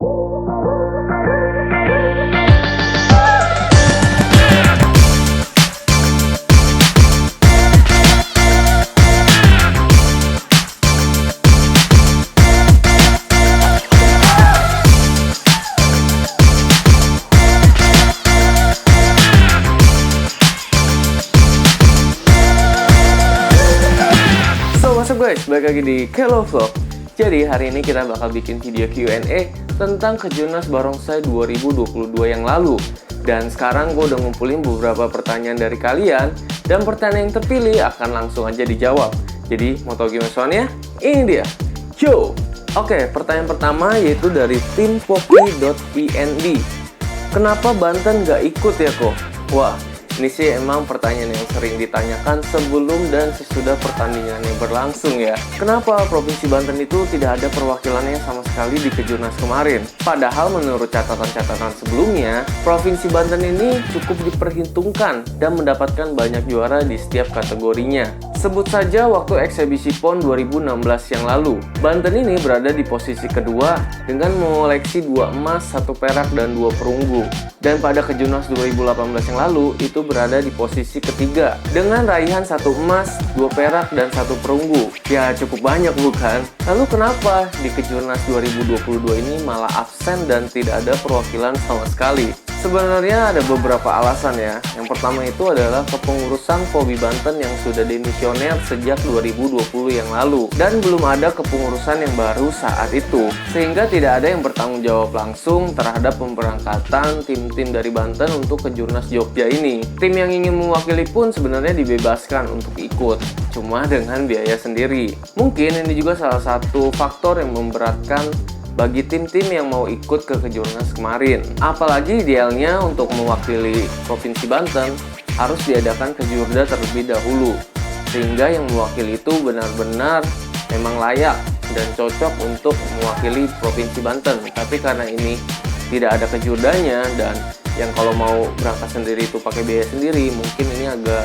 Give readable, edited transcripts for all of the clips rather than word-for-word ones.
What's up guys, balik lagi di Kelo Vlog. Jadi hari ini kita bakal bikin video Q&A tentang Kejurnas Barongsai 2022 yang lalu. Dan sekarang gue udah ngumpulin beberapa pertanyaan dari kalian, dan pertanyaan yang terpilih akan langsung aja dijawab. Jadi mau tau gimana soalnya? Ini dia. Yo! Oke, pertanyaan pertama yaitu dari tim poki.ind. Kenapa Banten gak ikut ya kok? Wah, ini sih emang pertanyaan yang sering ditanyakan sebelum dan sesudah pertandingannya berlangsung ya. Kenapa Provinsi Banten itu tidak ada perwakilannya sama sekali di Kejurnas kemarin? Padahal menurut catatan-catatan sebelumnya, Provinsi Banten ini cukup diperhitungkan dan mendapatkan banyak juara di setiap kategorinya. Sebut saja waktu eksebisi PON 2016 yang lalu, Banten ini berada di posisi kedua dengan mengoleksi 2 emas, 1 perak, dan 2 perunggu. Dan pada Kejurnas 2018 yang lalu, itu berada di posisi ketiga dengan raihan 1 emas, 2 perak, dan 1 perunggu. Ya cukup banyak bukan? Lalu kenapa di Kejurnas 2022 ini malah absen dan tidak ada perwakilan sama sekali? Sebenarnya ada beberapa alasan ya. Yang pertama itu adalah kepengurusan POBI Banten yang sudah demisioner sejak 2020 yang lalu, dan belum ada kepengurusan yang baru saat itu, sehingga tidak ada yang bertanggung jawab langsung terhadap pemberangkatan tim-tim dari Banten untuk Kejurnas Jogja ini. Tim yang ingin mewakili pun sebenarnya dibebaskan untuk ikut, cuma dengan biaya sendiri. Mungkin ini juga salah satu faktor yang memberatkan bagi tim-tim yang mau ikut ke Kejurnas kemarin. Apalagi idealnya untuk mewakili Provinsi Banten harus diadakan Kejurda terlebih dahulu, sehingga yang mewakili itu benar-benar memang layak dan cocok untuk mewakili Provinsi Banten. Tapi karena ini tidak ada Kejurdanya, dan yang kalau mau berangkat sendiri itu pakai biaya sendiri, mungkin ini agak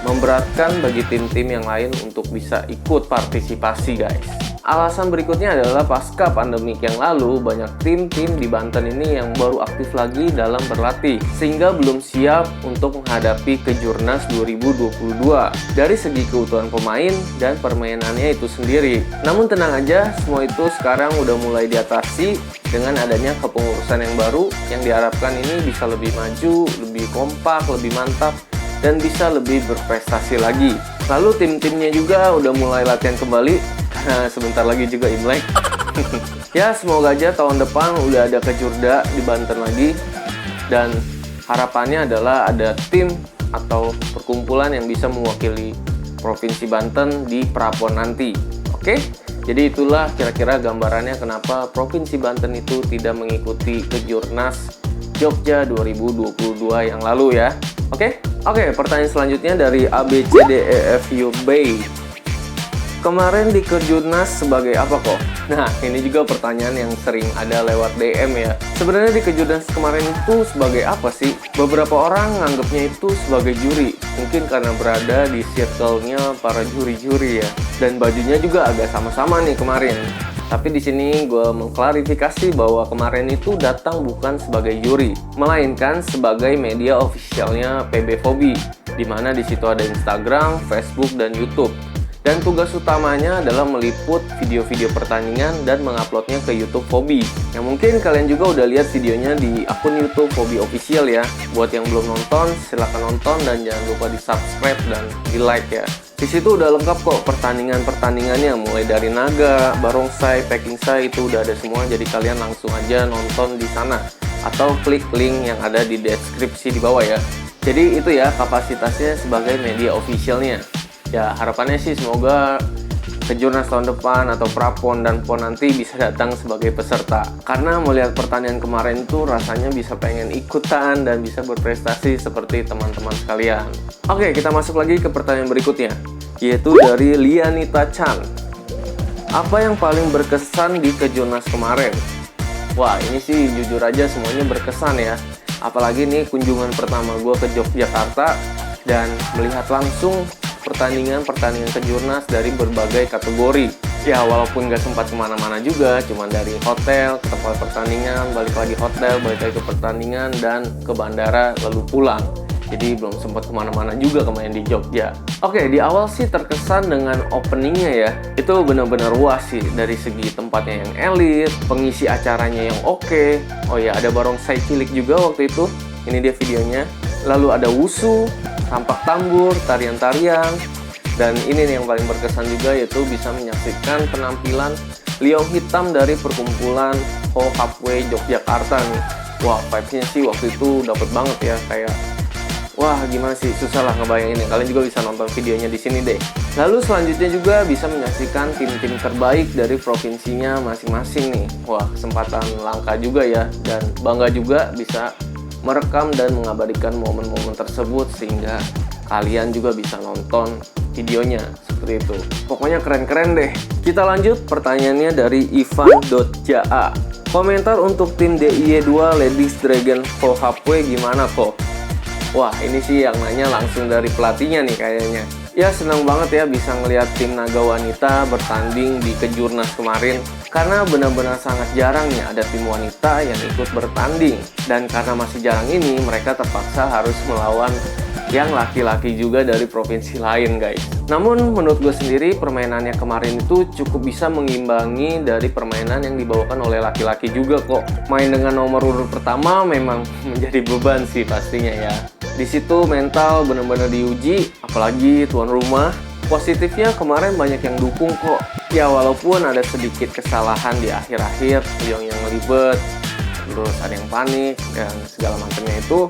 memberatkan bagi tim-tim yang lain untuk bisa ikut partisipasi guys. Alasan berikutnya adalah pasca pandemik yang lalu, banyak tim-tim di Banten ini yang baru aktif lagi dalam berlatih, sehingga belum siap untuk menghadapi Kejurnas 2022 dari segi keutuhan pemain dan permainannya itu sendiri. Namun tenang aja, semua itu sekarang udah mulai diatasi dengan adanya kepengurusan yang baru yang diharapkan ini bisa lebih maju, lebih kompak, lebih mantap, dan bisa lebih berprestasi lagi. Lalu tim-timnya juga udah mulai latihan kembali, karena sebentar lagi juga Imlek. Ya semoga aja tahun depan udah ada Kejurda di Banten lagi, dan harapannya adalah ada tim atau perkumpulan yang bisa mewakili Provinsi Banten di Prapon nanti. Oke? Jadi itulah kira-kira gambarannya kenapa Provinsi Banten itu tidak mengikuti Kejurnas Jogja 2022 yang lalu ya. Oke, pertanyaan selanjutnya dari ABCDEFUB. Kemarin di Kejurnas sebagai apa kok? Nah, ini juga pertanyaan yang sering ada lewat DM ya. Sebenarnya di Kejurnas kemarin itu sebagai apa sih? Beberapa orang nganggapnya itu sebagai juri. Mungkin karena berada di circle-nya para juri-juri ya. Dan bajunya juga agak sama-sama nih kemarin. Tapi di sini gue mengklarifikasi bahwa kemarin itu datang bukan sebagai juri, melainkan sebagai media officialnya PB Fobi, di mana di situ ada Instagram, Facebook, dan YouTube. Dan tugas utamanya adalah meliput video-video pertandingan dan menguploadnya ke YouTube Fobi. Yang mungkin kalian juga udah lihat videonya di akun YouTube Fobi Official ya. Buat yang belum nonton, silahkan nonton dan jangan lupa di subscribe dan di like ya. Di situ udah lengkap kok pertandingannya, mulai dari Naga, Barongsai, Pekingsai itu udah ada semua. Jadi kalian langsung aja nonton di sana atau klik link yang ada di deskripsi di bawah ya. Jadi itu ya kapasitasnya sebagai media officialnya. Ya harapannya sih semoga Kejurnas tahun depan atau Prapon dan PON nanti bisa datang sebagai peserta. Karena melihat pertandingan kemarin itu rasanya bisa pengen ikutan dan bisa berprestasi seperti teman-teman sekalian. Oke, kita masuk lagi ke pertanyaan berikutnya, yaitu dari Lianita Chan. Apa yang paling berkesan di Kejurnas kemarin? Wah, ini sih jujur aja semuanya berkesan ya. Apalagi nih kunjungan pertama gue ke Yogyakarta dan melihat langsung pertandingan Kejurnas dari berbagai kategori. Ya walaupun nggak sempat kemana-mana juga, cuman dari hotel ke tempat pertandingan, balik lagi hotel, balik lagi ke pertandingan, dan ke bandara lalu pulang. Jadi belum sempat kemana-mana juga kemarin di Jogja. Oke, di awal sih terkesan dengan openingnya ya, itu benar-benar luas sih. Dari segi tempatnya yang elit, pengisi acaranya yang oke. Oh ya, ada barongsai cilik juga waktu itu. Ini dia videonya. Lalu ada wushu, tampak tambur, tarian-tarian. Dan ini nih yang paling berkesan juga, yaitu bisa menyaksikan penampilan liong hitam dari perkumpulan Ho Hapway Yogyakarta nih. Wah, vibes-nya sih waktu itu dapet banget ya, kayak wah gimana sih, susah lah ngebayanginnya. Kalian juga bisa nonton videonya di sini deh. Lalu selanjutnya juga bisa menyaksikan tim-tim terbaik dari provinsinya masing-masing nih. Wah, kesempatan langka juga ya, dan bangga juga bisa merekam dan mengabadikan momen-momen tersebut sehingga kalian juga bisa nonton videonya seperti itu. Pokoknya keren-keren deh. Kita lanjut, pertanyaannya dari Ivan.ja. Komentar untuk tim DIY2 Ladies Dragon Ho Hapway gimana kok? Wah, ini sih yang nanya langsung dari pelatihnya nih kayaknya. Ya senang banget ya bisa ngelihat tim naga wanita bertanding di Kejurnas kemarin. Karena benar-benar sangat jarang nih ada tim wanita yang ikut bertanding. Dan karena masih jarang ini, mereka terpaksa harus melawan yang laki-laki juga dari provinsi lain guys. Namun menurut gue sendiri permainannya kemarin itu cukup bisa mengimbangi dari permainan yang dibawakan oleh laki-laki juga kok. Main dengan nomor urut pertama memang menjadi beban sih pastinya ya. Di situ mental benar-benar diuji, apalagi tuan rumah. Positifnya kemarin banyak yang dukung kok. Ya walaupun ada sedikit kesalahan di akhir-akhir, liong yang ngelibet, terus ada yang panik dan segala macamnya itu.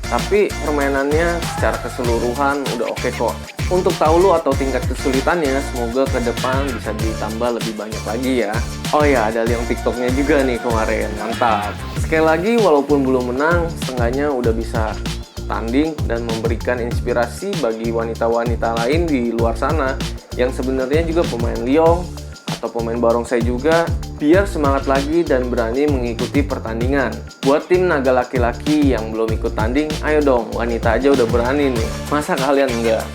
Tapi permainannya secara keseluruhan udah oke kok. Untuk tahu lu atau tingkat kesulitannya, semoga ke depan bisa ditambah lebih banyak lagi ya. Oh ya, ada liang TikToknya juga nih kemarin, mantap. Sekali lagi, walaupun belum menang, setengahnya udah bisa tanding dan memberikan inspirasi bagi wanita-wanita lain di luar sana yang sebenarnya juga pemain liong atau pemain barongsai juga, biar semangat lagi dan berani mengikuti pertandingan. Buat tim naga laki-laki yang belum ikut tanding, ayo dong, wanita aja udah berani nih. Masa kalian enggak?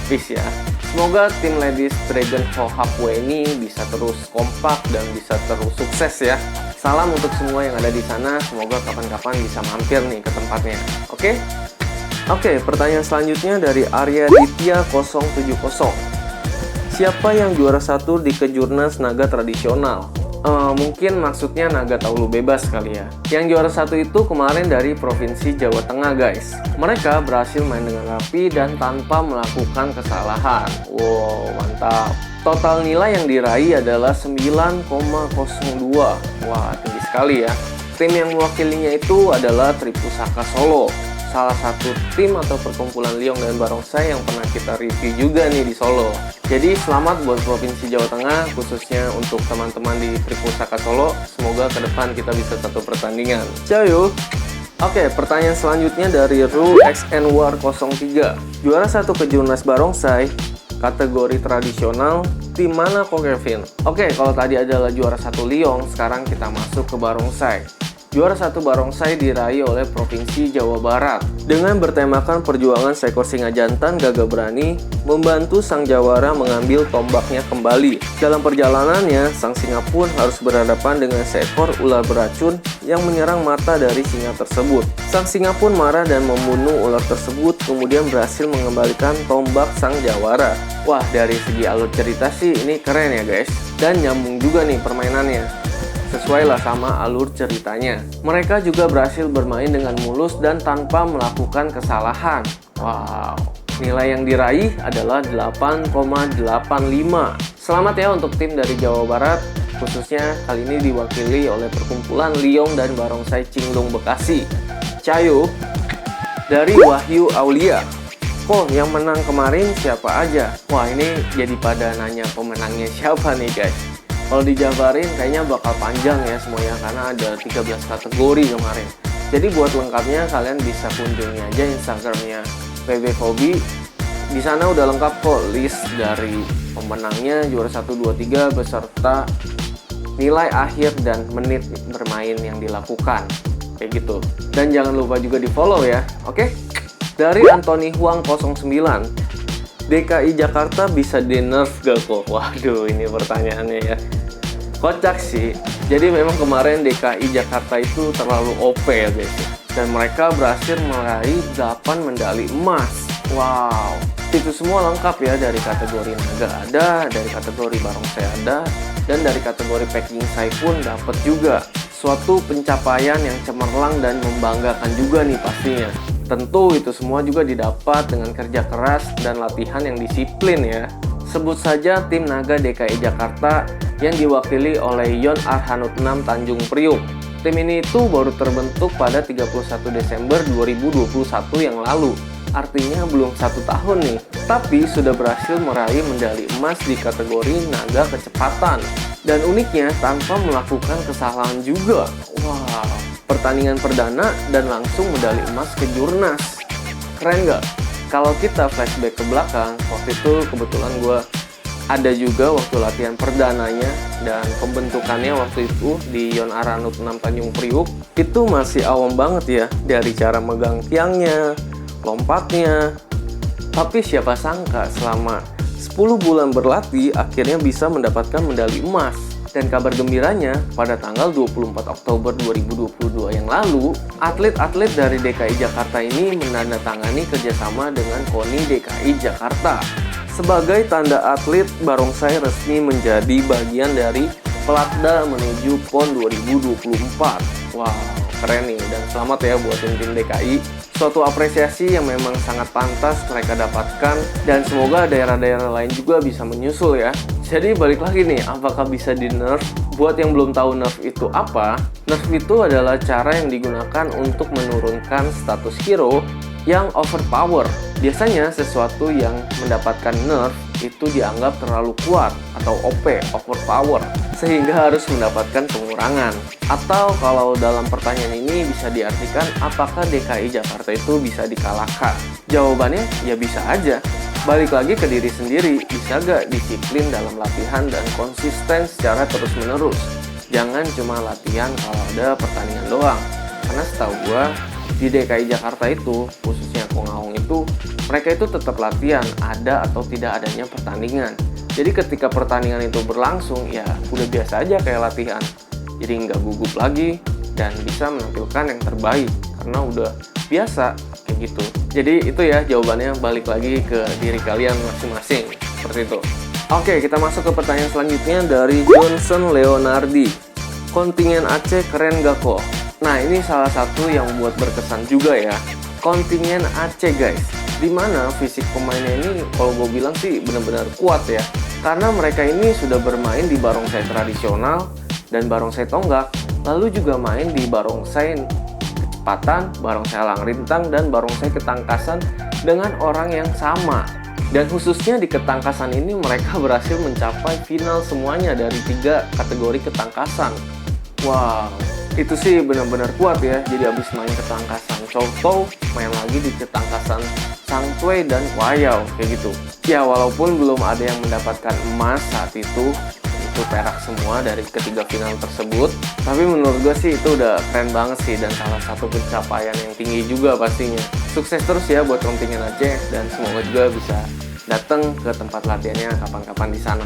Peace ya. Semoga tim Ladies Dragon Ho Hapway ini bisa terus kompak dan bisa terus sukses ya. Salam untuk semua yang ada di sana, semoga kapan-kapan bisa mampir nih ke tempatnya. Oke, pertanyaan selanjutnya dari Arya Ditya 070. Siapa yang juara satu di Kejurnas Naga Tradisional? Mungkin maksudnya naga taulu bebas kali ya. Yang juara satu itu kemarin dari Provinsi Jawa Tengah guys. Mereka berhasil main dengan rapi dan tanpa melakukan kesalahan. Wow, mantap. Total nilai yang diraih adalah 9,02. Wah, tinggi sekali ya. Tim yang mewakilinya itu adalah Tripusaka Solo, salah satu tim atau perkumpulan liong dan barongsai yang pernah kita review juga nih di Solo. Jadi selamat buat Provinsi Jawa Tengah, khususnya untuk teman-teman di Tripusaka Solo. Semoga ke depan kita bisa satu pertandingan. Ciao. Oke, pertanyaan selanjutnya dari RuXNWar03. Juara satu Kejurnas Barongsai, kategori tradisional, tim mana kok Kevin? Oke, kalau tadi adalah juara satu liong, sekarang kita masuk ke barongsai. Juara satu barongsai diraih oleh Provinsi Jawa Barat dengan bertemakan perjuangan seekor singa jantan gagah berani membantu sang jawara mengambil tombaknya kembali. Dalam perjalanannya, sang singa pun harus berhadapan dengan seekor ular beracun yang menyerang mata dari singa tersebut. Sang singa pun marah dan membunuh ular tersebut, kemudian berhasil mengembalikan tombak sang jawara. Wah, dari segi alur cerita sih ini keren ya guys, dan nyambung juga nih permainannya. Sesuai lah sama alur ceritanya. Mereka juga berhasil bermain dengan mulus dan tanpa melakukan kesalahan. Wow, nilai yang diraih adalah 8,85. Selamat ya untuk tim dari Jawa Barat, khususnya kali ini diwakili oleh perkumpulan liong dan barongsai Cinglung Bekasi. Cayo dari Wahyu Aulia. Kok yang menang kemarin siapa aja? Wah, ini jadi pada nanya pemenangnya siapa nih guys. Kalau dijabarin kayaknya bakal panjang ya semuanya, karena ada 13 kategori kemarin. Jadi buat lengkapnya kalian bisa kunjungi aja Instagramnya PB Hobby. Di sana udah lengkap kok list dari pemenangnya, juara 1, 2, 3 beserta nilai akhir dan menit bermain yang dilakukan. Kayak gitu. Dan jangan lupa juga di follow ya. Oke? Dari Anthony Huang 09. DKI Jakarta bisa di-nerf gak kok? Waduh, ini pertanyaannya ya. Kocak sih. Jadi memang kemarin DKI Jakarta itu terlalu OP ya guys. Dan mereka berhasil meraih 8 medali emas. Wow. Itu semua lengkap ya, dari kategori naga ada, dari kategori barongsai ada, dan dari kategori packing sai pun dapat juga. Suatu pencapaian yang cemerlang dan membanggakan juga nih pastinya. Tentu itu semua juga didapat dengan kerja keras dan latihan yang disiplin ya. Sebut saja tim naga DKI Jakarta yang diwakili oleh Yon Arhanud 6 Tanjung Priuk. Tim ini itu baru terbentuk pada 31 Desember 2021 yang lalu. Artinya belum 1 tahun nih, tapi sudah berhasil meraih medali emas di kategori naga kecepatan. Dan uniknya tanpa melakukan kesalahan juga. Wow. Pertandingan perdana dan langsung medali emas ke Jurnas. Keren gak? Kalau kita flashback ke belakang, waktu itu kebetulan gue ada juga waktu latihan perdananya dan pembentukannya waktu itu di Yon Arhanud 6 Tanjung Priuk. Itu masih awam banget ya, dari cara megang tiangnya, lompatnya. Tapi siapa sangka selama 10 bulan berlatih akhirnya bisa mendapatkan medali emas. Dan kabar gembiranya, pada tanggal 24 Oktober 2022 yang lalu, atlet-atlet dari DKI Jakarta ini menandatangani kerjasama dengan KONI DKI Jakarta. Sebagai tanda atlet, barongsai resmi menjadi bagian dari Pelatda menuju PON 2024. Wow, keren nih, dan selamat ya buat tim-tim DKI. Suatu apresiasi yang memang sangat pantas mereka dapatkan, dan semoga daerah-daerah lain juga bisa menyusul ya. Jadi balik lagi nih, apakah bisa di-nerf? Buat yang belum tahu nerf itu apa, nerf itu adalah cara yang digunakan untuk menurunkan status hero yang overpower. Biasanya sesuatu yang mendapatkan nerf itu dianggap terlalu kuat atau OP, overpower, sehingga harus mendapatkan pengurangan. Atau kalau dalam pertanyaan ini bisa diartikan apakah DKI Jakarta itu bisa dikalahkan? Jawabannya ya bisa aja. Balik lagi ke diri sendiri, bisa gak disiplin dalam latihan dan konsisten secara terus-menerus. Jangan cuma latihan kalau ada pertandingan doang. Karena setahu gua, di DKI Jakarta itu, khususnya Kongaung itu, mereka itu tetap latihan, ada atau tidak adanya pertandingan. Jadi ketika pertandingan itu berlangsung, ya udah biasa aja kayak latihan. Jadi nggak gugup lagi, dan bisa menampilkan yang terbaik, karena udah biasa kayak gitu. Jadi itu ya jawabannya, balik lagi ke diri kalian masing-masing, seperti itu. Oke, kita masuk ke pertanyaan selanjutnya dari Johnson Leonardi. Kontingen Aceh keren gak kok? Nah, ini salah satu yang buat berkesan juga ya. Kontingen Aceh guys, dimana fisik pemainnya ini kalau gue bilang sih benar-benar kuat ya. Karena mereka ini sudah bermain di barongsai tradisional dan barongsai tonggak, lalu juga main di barongsai kecepatan, barongsai alang rintang, dan barongsai ketangkasan dengan orang yang sama. Dan khususnya di ketangkasan ini mereka berhasil mencapai final semuanya dari 3 kategori ketangkasan. Wow, itu sih benar-benar kuat ya. Jadi habis main ketangkasan Chow, main lagi di ketangkasan Sangtue dan Wayau kayak gitu. Ya walaupun belum ada yang mendapatkan emas saat itu perak semua dari ketiga final tersebut. Tapi menurut gue sih itu udah keren banget sih, dan salah satu pencapaian yang tinggi juga pastinya. Sukses terus ya buat kontingen Aceh, dan semoga juga bisa datang ke tempat latihannya kapan-kapan di sana.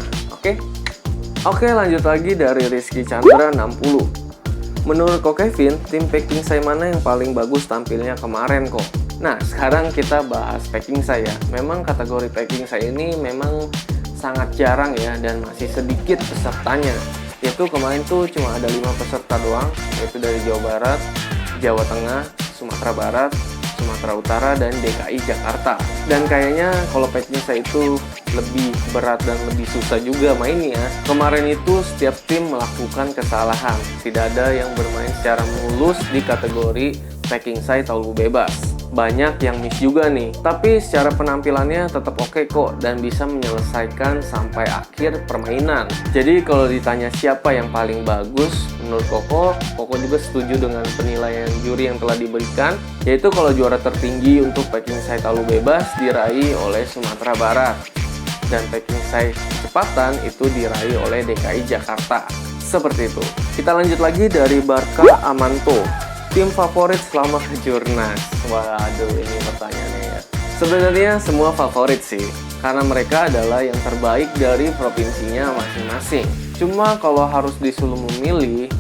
Oke, lanjut lagi dari Rizky Chandra 60. Menurut Ko Kevin, tim packing sai mana yang paling bagus tampilnya kemarin kok? Nah, sekarang kita bahas packing sai ya. Memang kategori packing sai ini memang sangat jarang ya, dan masih sedikit pesertanya. Yaitu kemarin tuh cuma ada 5 peserta doang, yaitu dari Jawa Barat, Jawa Tengah, Sumatera Barat, Sumatera Utara, dan DKI Jakarta. Dan kayaknya kalau packing sai itu lebih berat dan lebih susah juga mainnya. Kemarin itu setiap tim melakukan kesalahan, tidak ada yang bermain secara mulus di kategori packing sai taulu bebas. Banyak yang miss juga nih, tapi secara penampilannya tetap oke kok, dan bisa menyelesaikan sampai akhir permainan. Jadi kalau ditanya siapa yang paling bagus, menurut Koko juga setuju dengan penilaian juri yang telah diberikan, yaitu kalau juara tertinggi untuk packing sai taulu bebas diraih oleh Sumatera Barat, dan packing sai kecepatan itu diraih oleh DKI Jakarta. Seperti itu. Kita lanjut lagi dari Barka Amanto. Tim favorit selama ke Jurnas. Waduh, ini pertanyaannya ya. Sebenarnya semua favorit sih, karena mereka adalah yang terbaik dari provinsinya masing-masing. Cuma kalau harus disuruh memilih,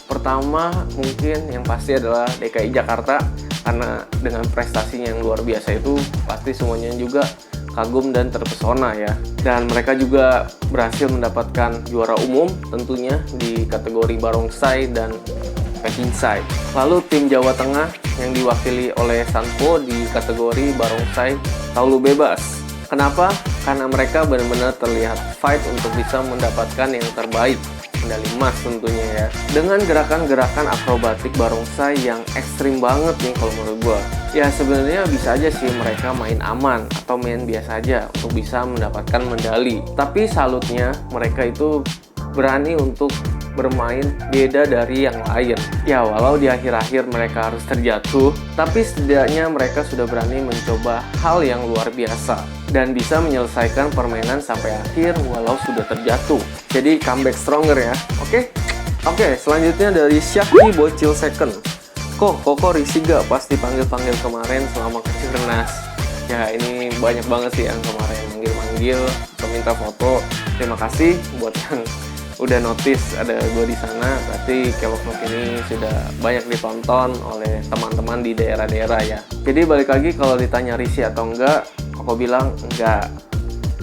pertama mungkin yang pasti adalah DKI Jakarta, karena dengan prestasinya yang luar biasa itu pasti semuanya juga kagum dan terpesona ya. Dan mereka juga berhasil mendapatkan juara umum tentunya di kategori barongsai dan pekingsai. Lalu tim Jawa Tengah yang diwakili oleh Sanpo di kategori barongsai taulu bebas. Kenapa? Karena mereka benar-benar terlihat fight untuk bisa mendapatkan yang terbaik, medali emas tentunya ya. Dengan gerakan-gerakan akrobatik barongsai yang ekstrim banget nih kalau menurut gua. Ya sebenarnya bisa aja sih mereka main aman atau main biasa aja untuk bisa mendapatkan medali. Tapi salutnya mereka itu berani untuk bermain beda dari yang lain. Ya walau di akhir-akhir mereka harus terjatuh, tapi setidaknya mereka sudah berani mencoba hal yang luar biasa dan bisa menyelesaikan permainan sampai akhir walau sudah terjatuh. Jadi comeback stronger ya. Oke, selanjutnya dari Syakti Bocil Second. Koko Risiga pasti panggil-panggil kemarin selama Kejurnas. Ya ini banyak banget sih yang kemarin manggil-manggil atau minta foto. Terima kasih buat yang udah notice ada gue di sana. Berarti K-Vlog ini sudah banyak ditonton oleh teman-teman di daerah-daerah ya. Jadi balik lagi kalau ditanya risih atau enggak, aku bilang enggak.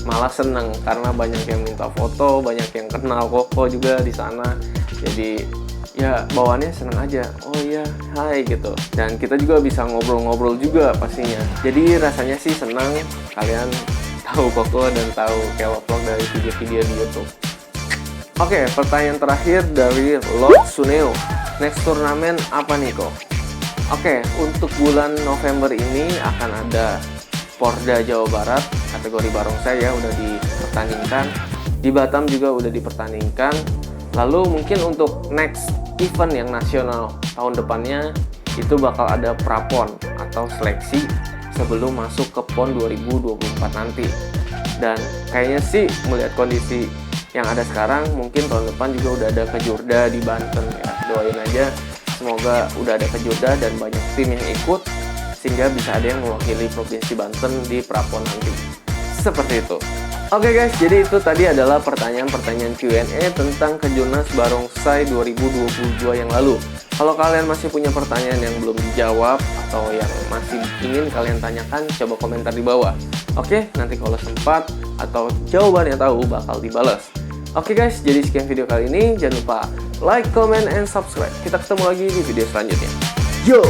Malah seneng karena banyak yang minta foto, banyak yang kenal Koko juga di sana. Jadi ya bawaannya seneng aja. Oh iya, hai gitu. Dan kita juga bisa ngobrol-ngobrol juga pastinya. Jadi rasanya sih senang kalian tahu Koko dan tahu K-Vlog dari video-video di YouTube. Oke, pertanyaan terakhir dari Lord Suneo. Next turnamen apa nih kok? Oke, untuk bulan November ini akan ada Porda Jawa Barat kategori barongsai ya udah dipertandingkan. Di Batam juga udah dipertandingkan. Lalu mungkin untuk next event yang nasional tahun depannya itu bakal ada prapon atau seleksi sebelum masuk ke PON 2024 nanti. Dan kayaknya sih melihat kondisi yang ada sekarang mungkin tahun depan juga udah ada Kejurda di Banten ya. Doain aja semoga udah ada Kejurda dan banyak tim yang ikut sehingga bisa ada yang mewakili Provinsi Banten di prapon nanti. Seperti itu. Oke guys, jadi itu tadi adalah pertanyaan-pertanyaan Q&A tentang Kejurnas Barongsai 2022 yang lalu. Kalau kalian masih punya pertanyaan yang belum dijawab atau yang masih ingin kalian tanyakan, coba komentar di bawah. Oke, nanti kalau sempat atau jawaban yang tahu bakal dibalas. Oke guys, jadi sekian video kali ini. Jangan lupa like, comment, and subscribe. Kita ketemu lagi di video selanjutnya. Yo!